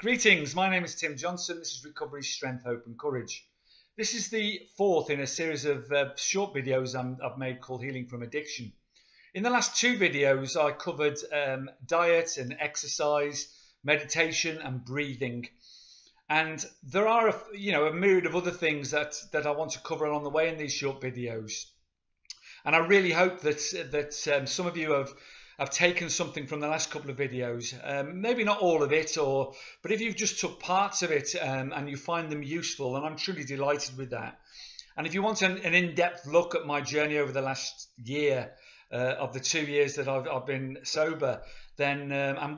Greetings, my name is Tim Johnson. This is Recovery, Strength, Hope and Courage. This is the fourth in a series of short videos I've made called Healing from Addiction. In the last two videos I covered diet and exercise, meditation and breathing. And there are a myriad of other things that I want to cover along the way in these short videos. And I really hope that some of you have taken something from the last couple of videos, maybe not all of it, but if you've just took parts of it and you find them useful, then I'm truly delighted with that. And if you want an in-depth look at my journey over the last year, of the 2 years that I've been sober, then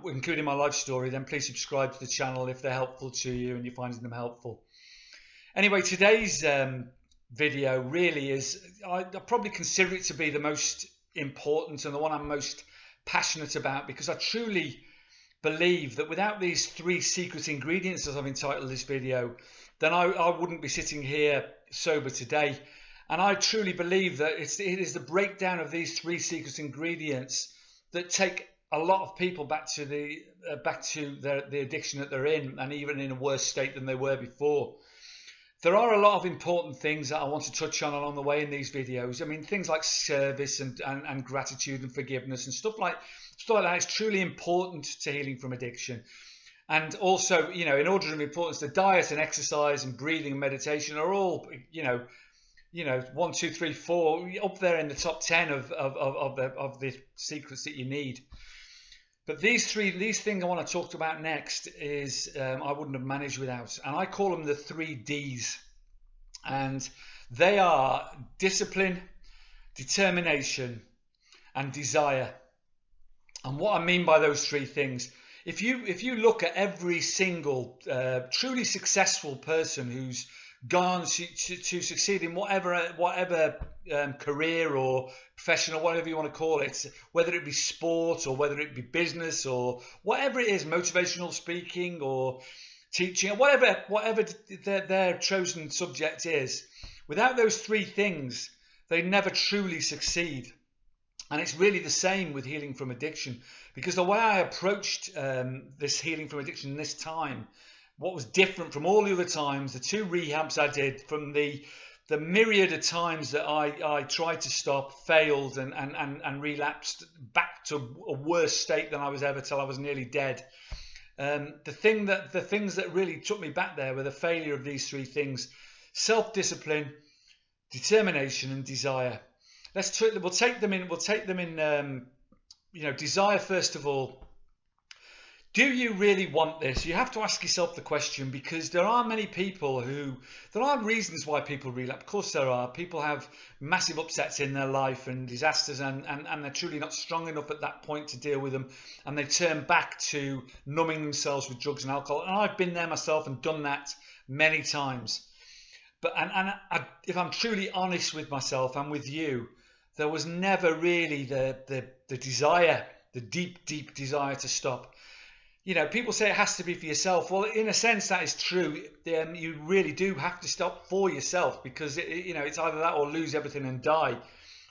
including my life story, then please subscribe to the channel if they're helpful to you and you're finding them helpful. Anyway, today's video really is, I probably consider it to be the most important and the one I'm most passionate about, because I truly believe that without these three secret ingredients, as I've entitled this video, then I wouldn't be sitting here sober today. And I truly believe that it is the breakdown of these three secret ingredients that take a lot of people back to the addiction that they're in, and even in a worse state than they were before. There are a lot of important things that I want to touch on along the way in these videos. I mean, things like service and gratitude and forgiveness and stuff like that is truly important to healing from addiction. And also, in order of importance, the diet and exercise and breathing and meditation are all, 1, 2, 3, 4 up there in the top 10 of the secrets that you need. But these things I want to talk about next is I wouldn't have managed without, and I call them the 3 Ds, and they are discipline, determination, and desire. And what I mean by those 3 things, if you look at every single truly successful person who's gone to succeed in whatever career or profession or whatever you want to call it, whether it be sport or whether it be business or whatever it is, motivational speaking or teaching or whatever their chosen subject is, without those 3 things they never truly succeed. And it's really the same with healing from addiction, because the way I approached this healing from addiction this time, what was different from all the other times, the 2 rehabs I did, from the myriad of times that I tried to stop, failed and relapsed back to a worse state than I was ever till I was nearly dead. The things that really took me back there were the failure of these 3 things: self-discipline, determination and desire. We'll take them in desire first of all. Do you really want this? You have to ask yourself the question, because there are reasons why people relapse. Of course there are. People have massive upsets in their life and disasters, and they're truly not strong enough at that point to deal with them, and they turn back to numbing themselves with drugs and alcohol. And I've been there myself and done that many times. But if I'm truly honest with myself and with you, there was never really the desire, the deep desire to stop. People say it has to be for yourself. Well, in a sense, that is true. You really do have to stop for yourself, because it's either that or lose everything and die,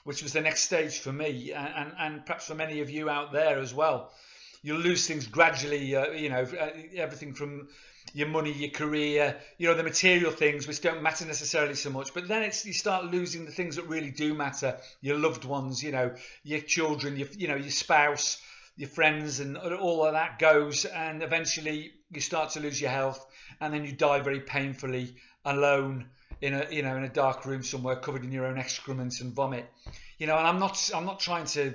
which was the next stage for me, and perhaps for many of you out there as well. You'll lose things gradually. Everything from your money, your career, the material things which don't matter necessarily so much. But then you start losing the things that really do matter: your loved ones, your children, your spouse, your friends, and all of that goes, and eventually you start to lose your health, and then you die very painfully alone in a dark room somewhere, covered in your own excrement and vomit. And I'm not trying to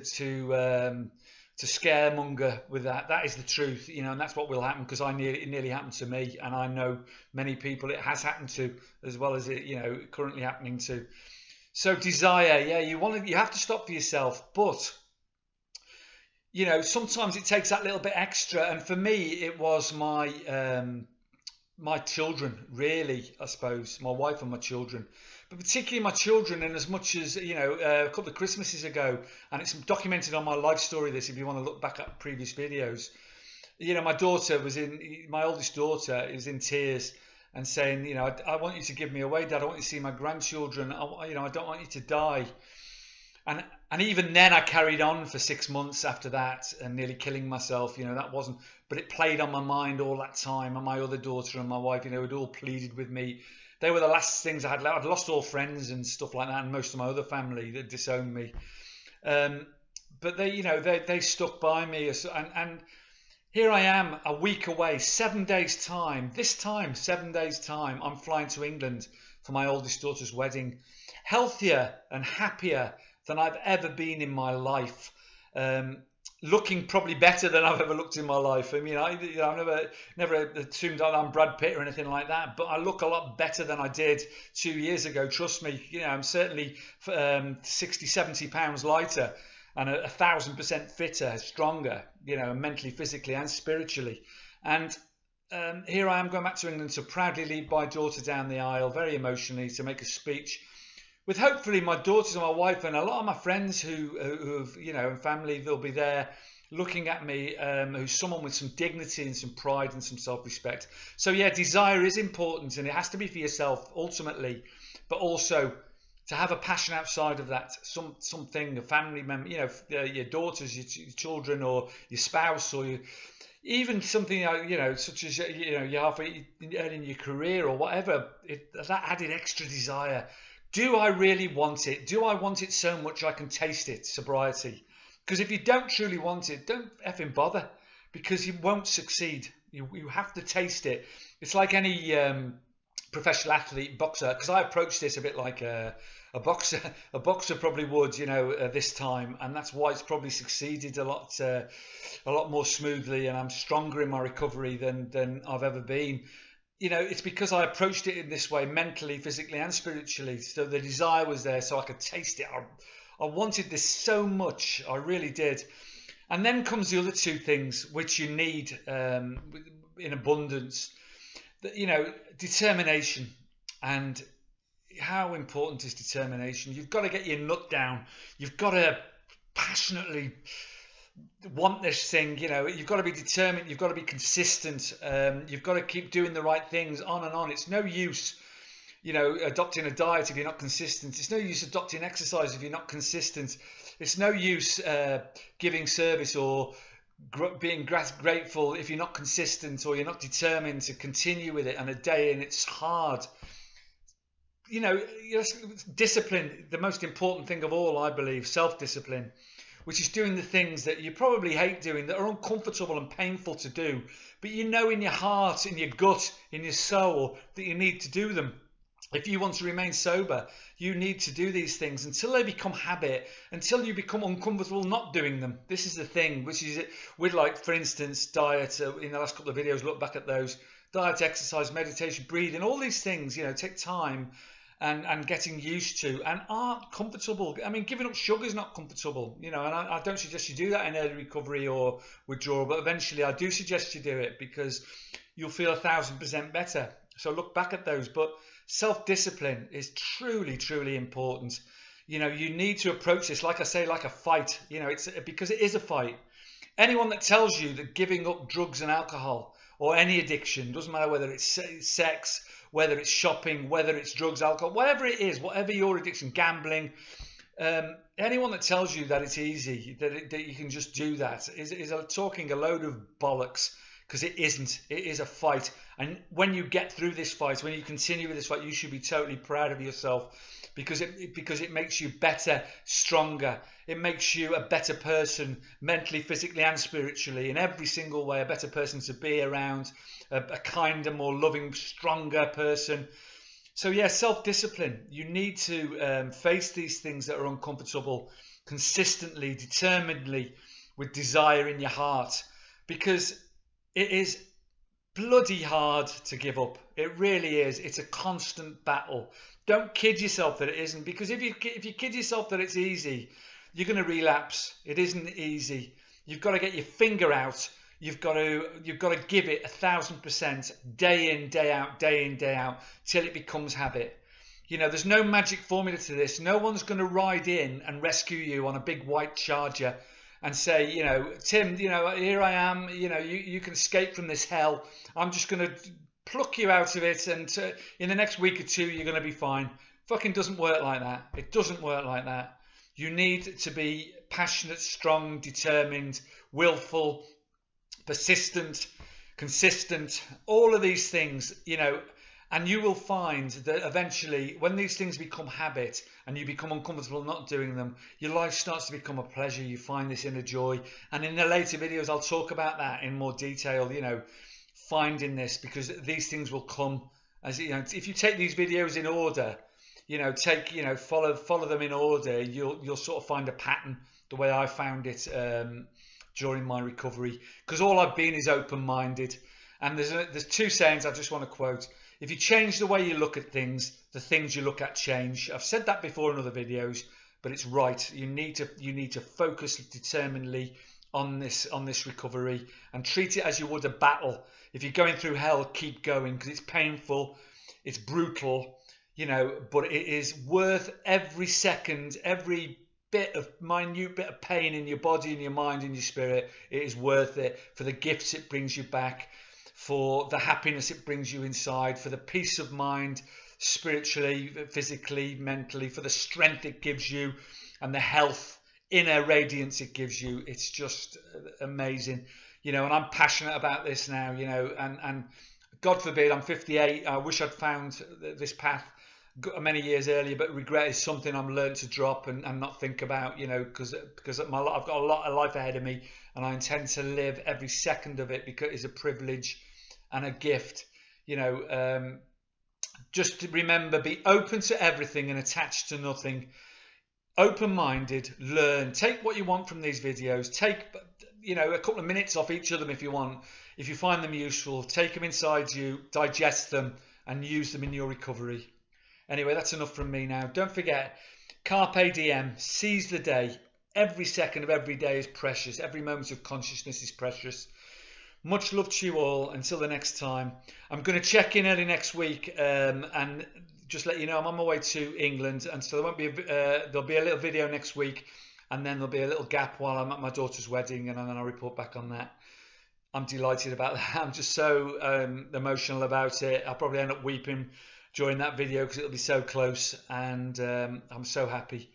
scaremonger with that. That is the truth, and that's what will happen, because it nearly happened to me, and I know many people it has happened to, as well as it currently happening to. So desire, yeah, you have to stop for yourself, but sometimes it takes that little bit extra, and for me it was my children, really, I suppose, my wife and my children, but particularly my children. And as much as a couple of Christmases ago, and it's documented on my life story, this, if you want to look back at previous videos, my oldest daughter is in tears and saying, I want you to give me away, Dad. I want you to see my grandchildren. I don't want you to die. And even then I carried on for 6 months after that, and nearly killing myself. That wasn't. but it played on my mind all that time. And my other daughter and my wife, had all pleaded with me. They were the last things I had. I'd lost all friends and stuff like that, and most of my other family that disowned me. But they stuck by me, and here I am a week away, 7 days time. This time, 7 days time, I'm flying to England for my oldest daughter's wedding. Healthier and happier than I've ever been in my life. Looking probably better than I've ever looked in my life. I mean, I've never assumed that I'm Brad Pitt or anything like that, but I look a lot better than I did 2 years ago. Trust me, I'm certainly 60, 70 pounds lighter and 1,000% fitter, stronger, mentally, physically and spiritually. And here I am going back to England to proudly lead my daughter down the aisle, very emotionally, to make a speech with hopefully my daughters and my wife and a lot of my friends who've, and family, they'll be there looking at me, who's someone with some dignity and some pride and some self-respect. So yeah, desire is important, and it has to be for yourself ultimately, but also to have a passion outside of that, something, a family member, your daughters, your children, or your spouse, or even something, such as, you're halfway in your career or whatever, that added extra desire. Do I really want it? Do I want it so much I can taste it? Sobriety. Because if you don't truly want it, don't effing bother, because you won't succeed. You have to taste it. It's like any professional athlete, boxer, because I approach this a bit like a boxer. A boxer probably would, this time, and that's why it's probably succeeded a lot more smoothly, and I'm stronger in my recovery than I've ever been. It's because I approached it in this way, mentally, physically and spiritually. So the desire was there, so I could taste it. I wanted this so much, I really did. And then comes the other two things which you need in abundance. Determination. And how important is determination? You've got to get your nut down. You've got to passionately want this thing, you've got to be determined, you've got to be consistent, you've got to keep doing the right things on and on. It's no use, adopting a diet if you're not consistent. It's no use adopting exercise if you're not consistent. It's no use giving service or being grateful if you're not consistent or you're not determined to continue with it on a day, and it's hard. Discipline, the most important thing of all, I believe, self-discipline, which is doing the things that you probably hate doing, that are uncomfortable and painful to do, but in your heart, in your gut, in your soul, that you need to do them. If you want to remain sober, you need to do these things until they become habit, until you become uncomfortable not doing them. This is the thing, which is with, like, for instance, diet. In the last couple of videos, look back at those. Diet, exercise, meditation, breathing, all these things, take time and getting used to, and aren't comfortable. I mean, giving up sugar is not comfortable, and I don't suggest you do that in early recovery or withdrawal, but eventually I do suggest you do it, because you'll feel 1,000% better. So look back at those. But self-discipline is truly, truly important. You need to approach this, like I say, like a fight. It's because it is a fight. Anyone that tells you that giving up drugs and alcohol or any addiction, doesn't matter whether it's sex, whether it's shopping, whether it's drugs, alcohol, whatever it is, whatever your addiction, gambling, anyone that tells you that it's easy, that you can just do that, is talking a load of bollocks, because it isn't. It is a fight. And when you get through this fight, when you continue with this fight, you should be totally proud of yourself, because it makes you better, stronger. It makes you a better person, mentally, physically and spiritually, in every single way, a better person to be around, a kinder, more loving, stronger person. So yeah, self-discipline. You need to face these things that are uncomfortable consistently, determinedly, with desire in your heart, because it is bloody hard to give up. It really is. It's a constant battle. Don't kid yourself that it isn't, because if you kid yourself that it's easy, you're going to relapse. It isn't easy. You've got to get your finger out. You've got to give it 1,000%, day in, day out, till it becomes habit. There's no magic formula to this. No one's going to ride in and rescue you on a big white Charger and say, Tim, here I am. You can escape from this hell. I'm just going to pluck you out of it, and in the next week or two, you're going to be fine. Fucking doesn't work like that. It doesn't work like that. You need to be passionate, strong, determined, willful. persistent, consistent, all of these things, you know, and you will find that eventually when these things become habit and you become uncomfortable not doing them, your life starts to become a pleasure. You find this inner joy. And in the later videos, I'll talk about that in more detail, you know, finding this, because these things will come as, you know, if you take these videos in order, you know, follow them in order, you'll sort of find a pattern the way I found it during my recovery, because all I've been is open-minded. And there's two sayings I just want to quote. If you change the way you look at things, the things you look at change. I've said that before in other videos, but it's right. You need to focus determinedly on this recovery and treat it as you would a battle. If you're going through hell, keep going, because it's painful, it's brutal, you know, but it is worth every second, every minute bit of pain in your body, in your mind, in your spirit. It is worth it for the gifts it brings you back, for the happiness it brings you inside, for the peace of mind, spiritually, physically, mentally, for the strength it gives you and the health, inner radiance it gives you. It's just amazing, you know, and I'm passionate about this now, you know, and God forbid, I'm 58. I wish I'd found this path many years earlier, but regret is something I'm learned to drop and not think about, you know, because I've got a lot of life ahead of me, and I intend to live every second of it because it's a privilege and a gift, you know. Just to remember, be open to everything and attached to nothing. Open-minded, learn, take what you want from these videos, take, you know, a couple of minutes off each of them if you want. If you find them useful, take them inside you, digest them, and use them in your recovery. Anyway, that's enough from me now. Don't forget, Carpe Diem, seize the day. Every second of every day is precious. Every moment of consciousness is precious. Much love to you all. Until the next time. I'm going to check in early next week and just let you know I'm on my way to England, and so there won't be there'll be a little video next week, and then there'll be a little gap while I'm at my daughter's wedding, and then I'll report back on that. I'm delighted about that. I'm just so emotional about it. I'll probably end up weeping during that video because it'll be so close, and I'm so happy.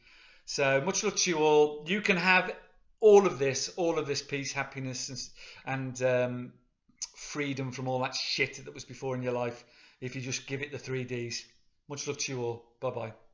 So much love to you all. You can have all of this peace, happiness, and freedom from all that shit that was before in your life if you just give it the 3 Ds. Much love to you all. Bye bye.